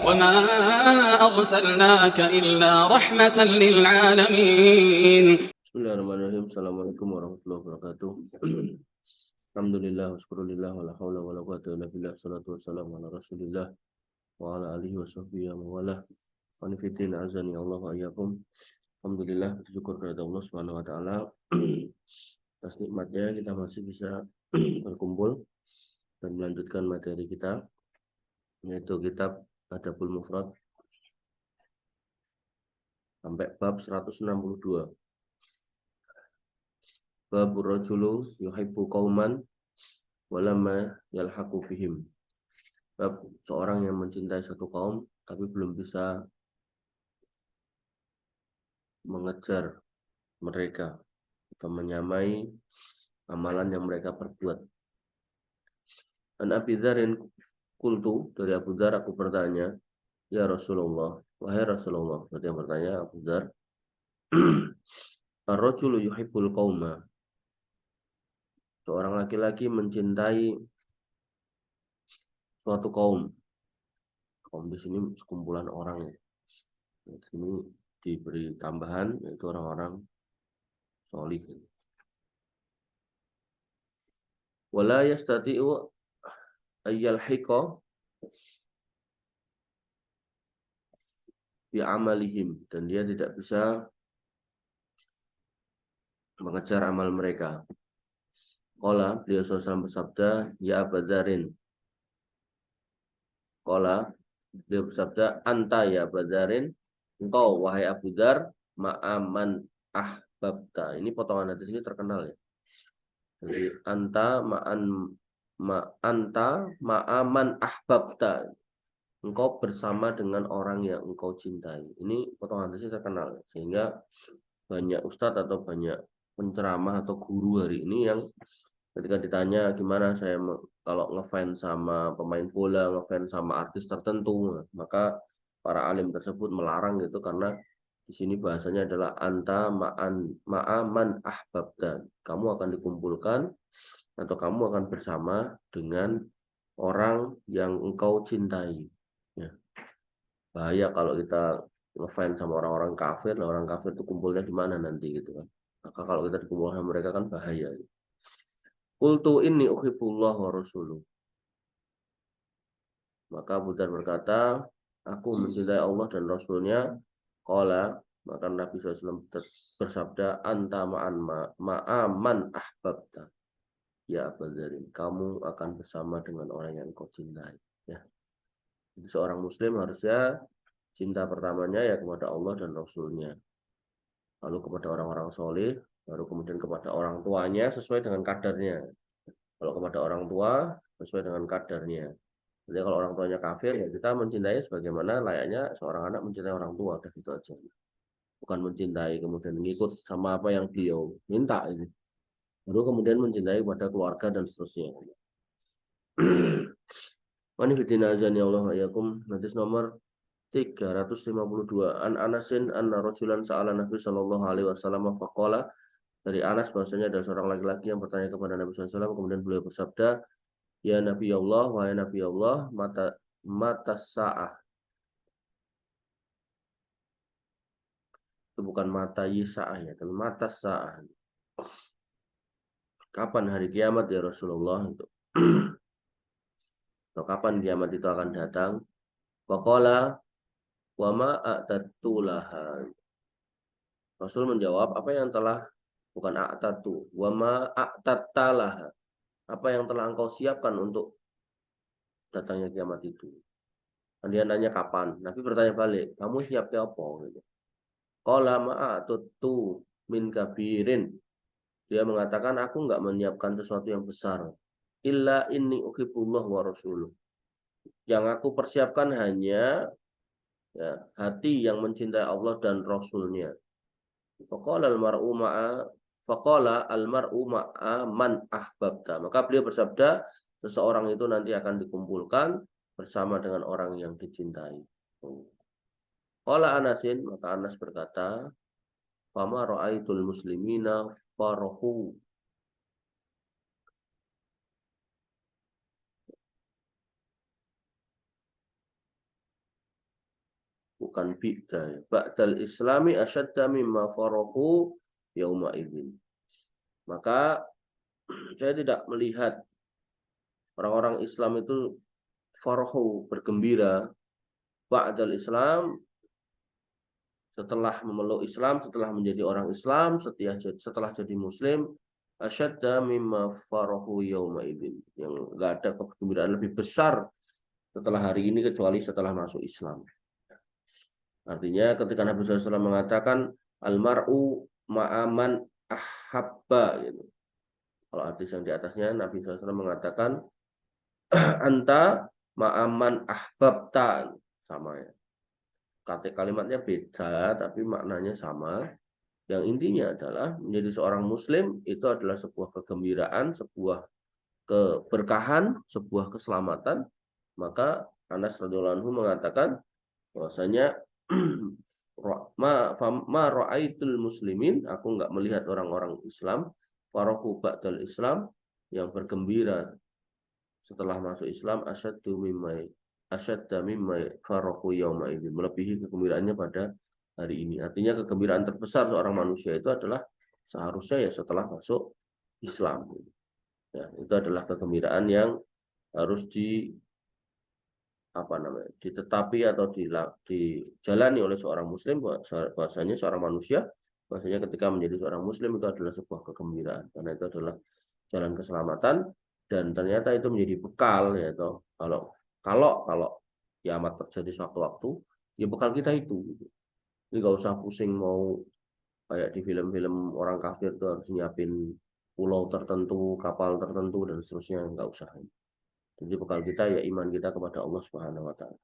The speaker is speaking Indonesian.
وما أرسلناك إلا رحمة للعالمين. Bismillahirrahmanirrahim. Assalamualaikum warahmatullahi wabarakatuh. Alhamdulillah, waskurulillah, wala hawla wala quwwata illa billah, salatu wassalamu ala rasulillah wa ala alihi wa sahbihi wa wala qanifitin azani Allah wa iyyakum. Alhamdulillah, bersyukur kepada Allah Subhanahu wa taala atas nikmatnya kita masih bisa berkumpul dan melanjutkan materi kita, yaitu kitab Adabul Mufrad sampai bab 162. Babur rajulu yuhibbu qauman walamma yalhaqu bihim. Bab seorang yang mencintai satu kaum tapi belum bisa mengejar mereka atau menyamai amalan yang mereka perbuat. An Abi Dzarrin qultu, dari Abu Dzar aku bertanya, ya Rasulullah, wahai Rasulullah. Berarti yang bertanya Abu Dzar, ar-rajulu yuhibbul qauma, seorang laki-laki mencintai suatu kaum. Kaum di sini sekumpulan orang ya. Di sini diberi tambahan yaitu orang-orang solih. Wala yastati'u ayyalhiqa bi amalihim, dan dia tidak bisa mengejar amal mereka. Qala, beliau SAW bersabda, ya Abu Dzarin. Qala, beliau bersabda, anta ya Abu Dzarin, engkau wahai Abu Dzar, ma'aman ahbabta. Ini potongan hadis ini terkenal ya. Jadi anta ma'aman ahbabta. Engkau bersama dengan orang yang engkau cintai. Ini potongan hadis ini terkenal, sehingga banyak ustadz atau banyak penceramah atau guru hari ini yang ketika ditanya gimana saya kalau ngefans sama pemain bola, ngefans sama artis tertentu, maka para alim tersebut melarang gitu, karena di sini bahasanya adalah anta ma'aman ahbabta. Kamu akan dikumpulkan atau kamu akan bersama dengan orang yang engkau cintai. Ya. Bahaya kalau kita ngefans sama orang-orang kafir, orang kafir itu kumpulnya di mana nanti gitu kan. Maka kalau kita dikumpulkan sama mereka kan bahaya. Qultu inni uhibbullah wa rasuluh. Maka Abu Dzar berkata, aku mencintai Allah dan Rasulnya. Qala, maka Nabi SAW bersabda, anta ma'aman ahbabta. Ya Abu Dzarin, kamu akan bersama dengan orang yang kau cintai. Ya. Jadi seorang muslim harusnya cinta pertamanya ya kepada Allah dan Rasulnya. Lalu kepada orang-orang soleh, baru kemudian kepada orang tuanya sesuai dengan kadarnya. Kalau kepada orang tua sesuai dengan kadarnya. Jadi kalau orang tuanya kafir, ya kita mencintai sebagaimana layaknya seorang anak mencintai orang tua, dan itu aja. Bukan mencintai kemudian mengikut sama apa yang beliau minta ini. Baru kemudian mencintai kepada keluarga dan seterusnya. Wanifidina azani Allah ayakum. Hadis nomor 352. An Anasin anna rajulan sa'ala Nabi sallallahu alaihi wasallam faqala, dari Anas bahwasanya ada seorang laki-laki yang bertanya kepada Nabi sallallahu alaihi wasallam, kemudian beliau bersabda, ya Nabi Allah, wahai Nabi Allah, mata sa'ah. Itu bukan mata yisa'ah ya, tapi mata sa'ah. Kapan hari kiamat ya Rasulullah itu? Atau kapan kiamat itu akan datang? Faqala wa ma a'tatu laha. Rasul menjawab, apa yang telah, bukan a'tatu, wa ma a'tattalaha, apa yang telah engkau siapkan untuk datangnya kiamat itu. Dan dia nanya kapan. Nabi bertanya balik, kamu siapnya apa? Gitu. Qala ma'atutu min kabirin. Dia mengatakan, aku enggak menyiapkan sesuatu yang besar. Illa inni uhibbullah wa rasuluh. Yang aku persiapkan hanya ya, hati yang mencintai Allah dan Rasulnya. Faqala al-mar'u ma'a man ahbabta. Maka beliau bersabda, seseorang itu nanti akan dikumpulkan bersama dengan orang yang dicintai. Qala Anasin, maka Anas berkata, fama ra'aitul muslimina farahu. bukan bi'da. Ba'dal islami asyadda mimma farahu yauma idzin. Maka saya tidak melihat orang-orang Islam itu farahu, bergembira, ba'dal Islam, setelah memeluk Islam, setelah menjadi orang Islam, setelah jadi Muslim, asyadda mimma farahu yauma idzin. Yang enggak ada kegembiraan lebih besar setelah hari ini kecuali setelah masuk Islam. Artinya ketika Nabi SAW mengatakan almar'u ma'aman ahabba gitu. Kalau hadis yang di atasnya Nabi SAW mengatakan anta ma'aman ahbabta, sama ya. Kalimatnya beda tapi maknanya sama. Yang intinya adalah menjadi seorang muslim itu adalah sebuah kegembiraan, sebuah keberkahan, sebuah keselamatan. Maka Anas radhiyallahu anhu mengatakan bahwasanya ma ra'aitul muslimin, aku enggak melihat orang-orang Islam farahu ba'dal Islam, yang bergembira setelah masuk Islam asyadda mimma farahu yauma idzin, melebihi kegembiraannya pada hari ini. Artinya kegembiraan terbesar seorang manusia itu adalah seharusnya ya setelah masuk Islam. Ya, itu adalah kegembiraan yang harus ditetapi atau dijalani oleh seorang muslim, bahwasanya seorang manusia, bahwasanya ketika menjadi seorang muslim itu adalah sebuah kegembiraan, karena itu adalah jalan keselamatan, dan ternyata itu menjadi bekal, yaitu kalau kiamat terjadi sewaktu-waktu, ya bekal kita itu. Jadi nggak usah pusing mau kayak di film-film orang kafir tuh harus nyiapin pulau tertentu, kapal tertentu dan seterusnya, nggak usah. Jadi bekal kita ya iman kita kepada Allah Subhanahu wa taala.